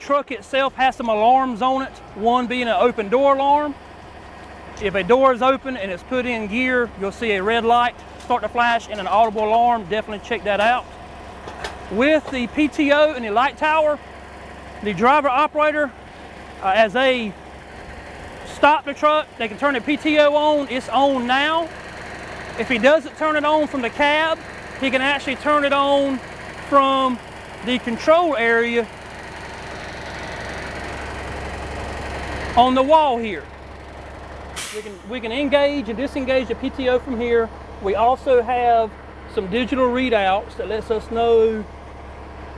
truck itself has some alarms on it, one being an open door alarm. If a door is open and it's put in gear, you'll see a red light start to flash and an audible alarm. Definitely check that out. With the PTO and the light tower, the driver operator, as they stop the truck, they can turn the PTO on. It's on now. If he doesn't turn it on from the cab, he can actually turn it on from the control area on the wall here. We can engage and disengage the PTO from here. We also have some digital readouts that lets us know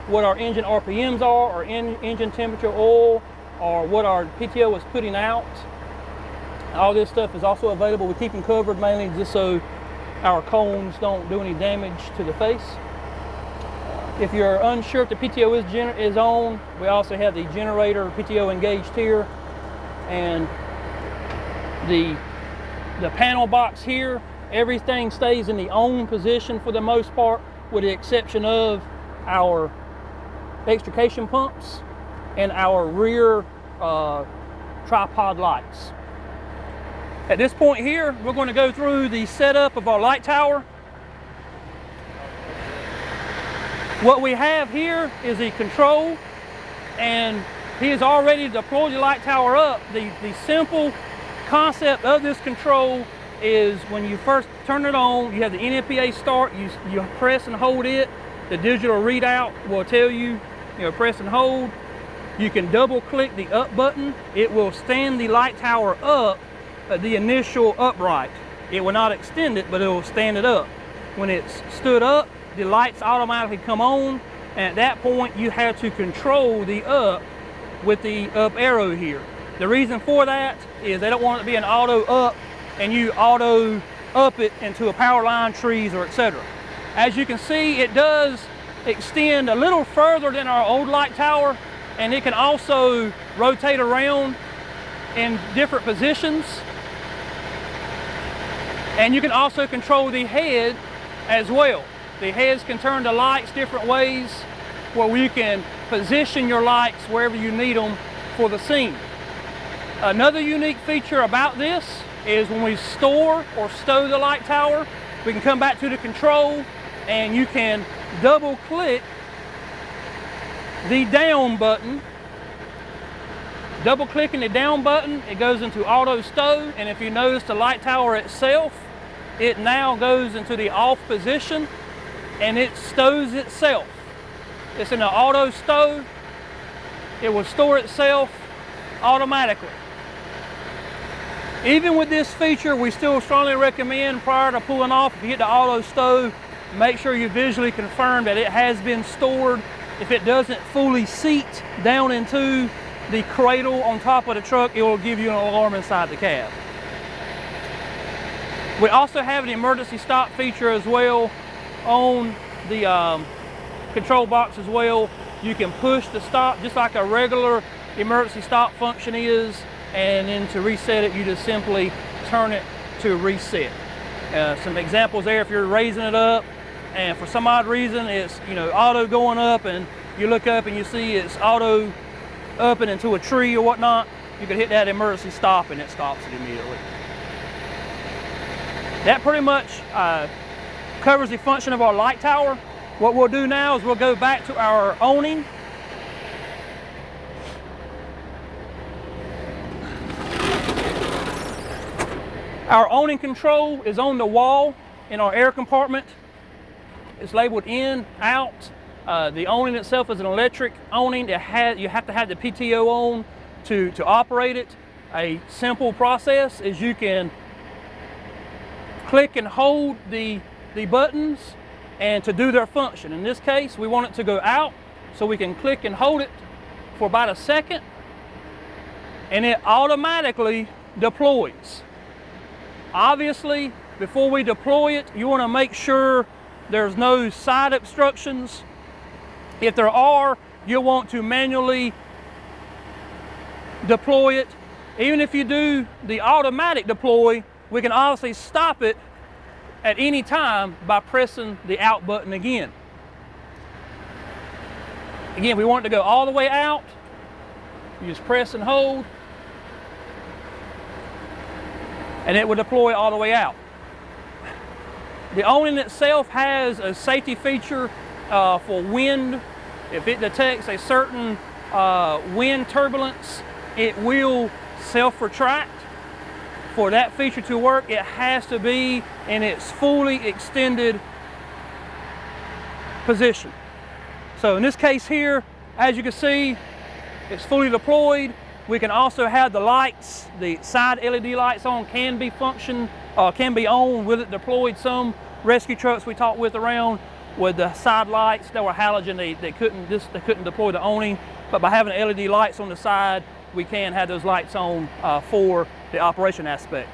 what our engine RPMs are, or engine temperature, oil, or what our PTO is putting out. All this stuff is also available. We keep them covered mainly just so our cones don't do any damage to the face. If you're unsure if the PTO is on, we also have the generator PTO engaged here, and the panel box here. Everything stays in the on position for the most part, with the exception of our extrication pumps and our rear tripod lights. At this point here, we're going to go through the setup of our light tower. What we have here is the control, and he has already deployed the light tower up. The simple concept of this control is when you first turn it on, you have the NFPA start, you press and hold it. The digital readout will tell you, press and hold. You can double click the up button. It will stand the light tower up at the initial upright. It will not extend it, but it will stand it up. When it's stood up, the lights automatically come on, and at that point you have to control the up with the up arrow here. The reason for that is they don't want it to be an auto up and you auto up it into a power line, trees, or etc. As you can see, it does extend a little further than our old light tower, and it can also rotate around in different positions. And you can also control the head as well. The heads can turn the lights different ways, where you can position your lights wherever you need them for the scene. Another unique feature about this is when we store or stow the light tower, we can come back to the control and you can double click the down button. Double clicking the down button, it goes into auto stow, and if you notice the light tower itself, it now goes into the off position and it stows itself. It's in the auto stow. It will store itself automatically. Even with this feature, we still strongly recommend prior to pulling off, if you get the auto stow, make sure you visually confirm that it has been stored. If it doesn't fully seat down into the cradle on top of the truck, it will give you an alarm inside the cab. We also have an emergency stop feature as well on the control box as well. You can push the stop just like a regular emergency stop function is, and then to reset it, you just simply turn it to reset. Some examples there, if you're raising it up and for some odd reason it's auto going up, and you look up and you see it's auto up and into a tree or whatnot, you can hit that emergency stop and it stops it immediately. That pretty much covers the function of our light tower. What we'll do now is we'll go back to our awning. Our awning control is on the wall in our air compartment. It's labeled in, out. The awning itself is an electric awning. You have to have the PTO on to operate it. A simple process is you can click and hold the buttons and to do their function. In this case, we want it to go out, so we can click and hold it for about a second, and it automatically deploys. Obviously, before we deploy it, you want to make sure there's no side obstructions. If there are, you'll want to manually deploy it. Even if you do the automatic deploy, we can obviously stop it at any time by pressing the out button again. Again, we want it to go all the way out. You just press and hold, and it will deploy all the way out. The awning itself has a safety feature for wind. If it detects a certain wind turbulence, it will self-retract. For that feature to work, it has to be in its fully extended position. So in this case here, as you can see, it's fully deployed. We can also have the lights, the side LED lights on can be on with it deployed. Some rescue trucks we talked with around with the side lights that were halogen, they couldn't deploy the awning, but by having LED lights on the side, we can have those lights on for the operation aspect.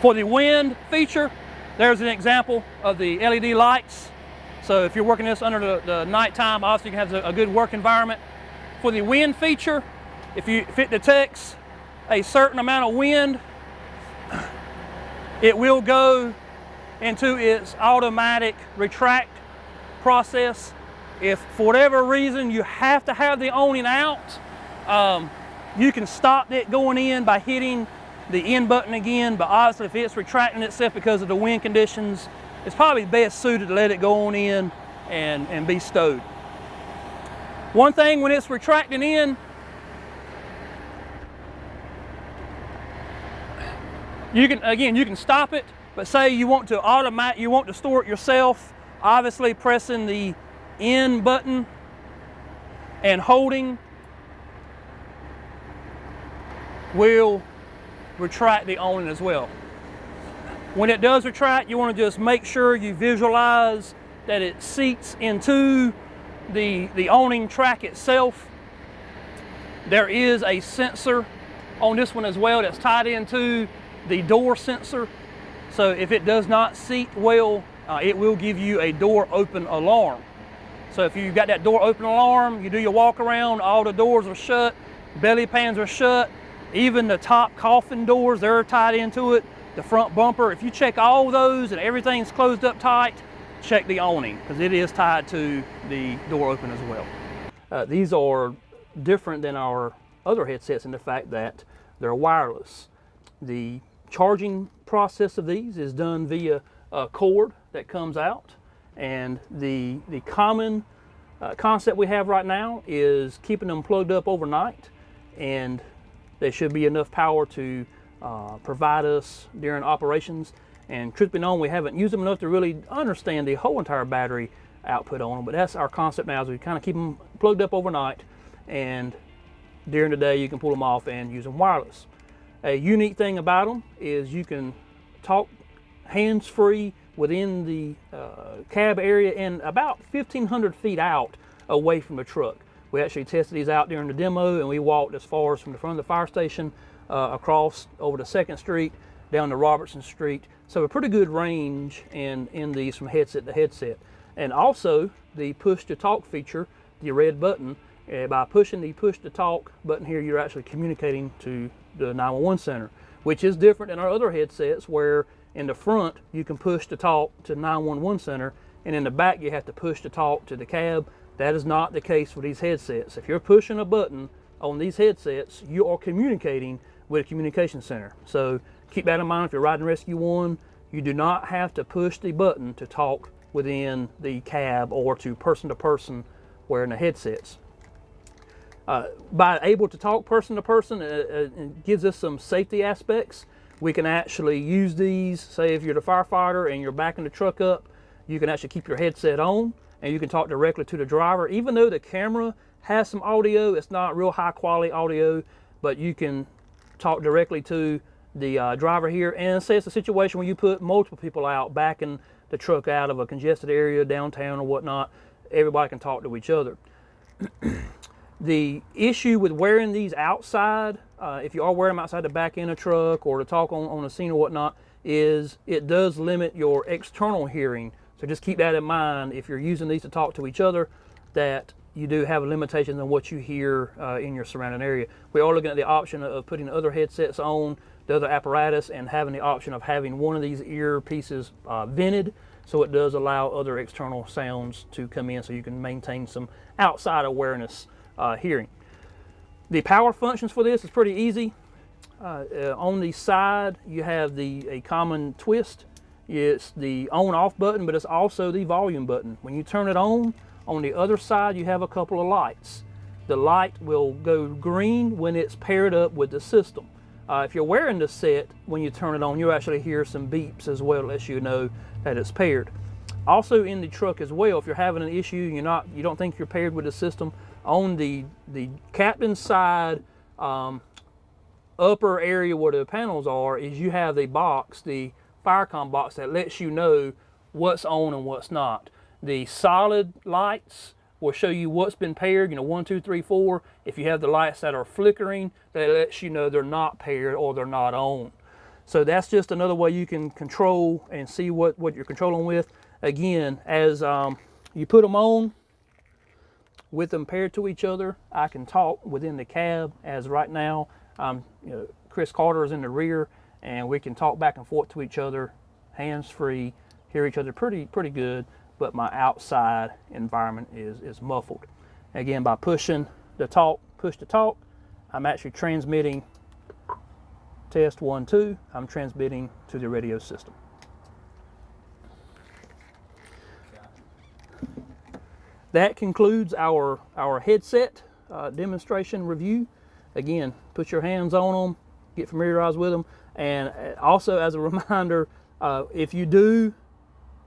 For the wind feature, there's an example of the LED lights. So if you're working this under the nighttime, obviously you can have a good work environment. For the wind feature, if it detects a certain amount of wind, it will go into its automatic retract process. If for whatever reason you have to have the awning out, you can stop it going in by hitting the end button again, but obviously if it's retracting itself because of the wind conditions, it's probably best suited to let it go on in and be stowed. One thing when it's retracting in, you can stop it, but say you want to store it yourself, obviously pressing the end button and holding will retract the awning as well. When it does retract, you want to just make sure you visualize that it seats into the awning track itself. There is a sensor on this one as well that's tied into the door sensor. So if it does not seat well, it will give you a door open alarm. So if you've got that door open alarm, you do your walk around, all the doors are shut, belly pans are shut, even the top coffin doors, they're tied into it. The front bumper, if you check all those and everything's closed up tight, check the awning because it is tied to the door open as well. These are different than our other headsets in the fact that they're wireless. The charging process of these is done via a cord that comes out, and the common concept we have right now is keeping them plugged up overnight, and there should be enough power to provide us during operations. And truth be known, we haven't used them enough to really understand the whole entire battery output on them, but that's our concept now, is we kind of keep them plugged up overnight, and during the day you can pull them off and use them wireless. A unique thing about them is you can talk hands-free within the cab area and about 1,500 feet out away from the truck. We actually tested these out during the demo, and we walked as far as from the front of the fire station across over to 2nd Street down to Robertson Street. So a pretty good range in these from headset to headset. And also the push to talk feature, the red button, by pushing the push to talk button here, you're actually communicating to the 911 center, which is different than our other headsets where in the front you can push to talk to 911 center, and in the back you have to push to talk to the cab. That is not the case for these headsets. If you're pushing a button on these headsets, you are communicating with a communication center. So keep that in mind if you're riding Rescue 1. You do not have to push the button to talk within the cab or to person wearing the headsets. By able to talk person to person, it gives us some safety aspects. We can actually use these, say if you're the firefighter and you're backing the truck up, you can actually keep your headset on and you can talk directly to the driver. Even though the camera has some audio, it's not real high quality audio, but you can talk directly to the driver here. And say it's a situation where you put multiple people out backing the truck out of a congested area downtown or whatnot, everybody can talk to each other. The issue with wearing these outside, if you are wearing them outside the back end of a truck or to talk on a scene or whatnot, is it does limit your external hearing. So just keep that in mind if you're using these to talk to each other, that you do have limitations on what you hear in your surrounding area. We are looking at the option of putting other headsets on, the other apparatus, and having the option of having one of these earpieces vented, so it does allow other external sounds to come in so you can maintain some outside awareness hearing. The power functions for this is pretty easy. On the side, you have a common twist. It's the on-off button, but it's also the volume button. When you turn it on the other side, you have a couple of lights. The light will go green when it's paired up with the system. If you're wearing the set, when you turn it on, you'll actually hear some beeps as well, lets you know that it's paired. Also in the truck as well, if you're having an issue, you don't think you're paired with the system, on the captain's side, upper area where the panels are, is you have a box, the Firecom box, that lets you know what's on and what's not. The solid lights will show you what's been paired, 1, 2, 3, 4. If you have the lights that are flickering, that lets you know they're not paired or they're not on. So that's just another way you can control and see what you're controlling with. Again, as you put them on, with them paired to each other, I can talk within the cab, as right now, Chris Carter is in the rear, and we can talk back and forth to each other, hands-free, hear each other pretty good, but my outside environment is muffled. Again, by pushing the push to talk, I'm actually transmitting test 1, 2, I'm transmitting to the radio system. That concludes our headset demonstration review. Again, put your hands on them, get familiarized with them, and also as a reminder, if you do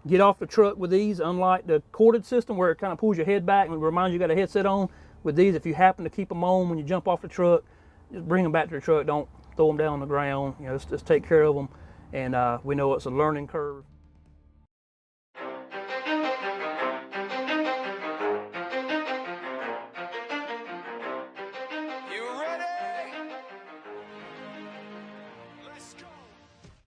get off the truck with these, unlike the corded system where it kind of pulls your head back and reminds you got a headset on, with these, if you happen to keep them on when you jump off the truck, just bring them back to the truck. Don't throw them down on the ground. Just take care of them. And we know it's a learning curve.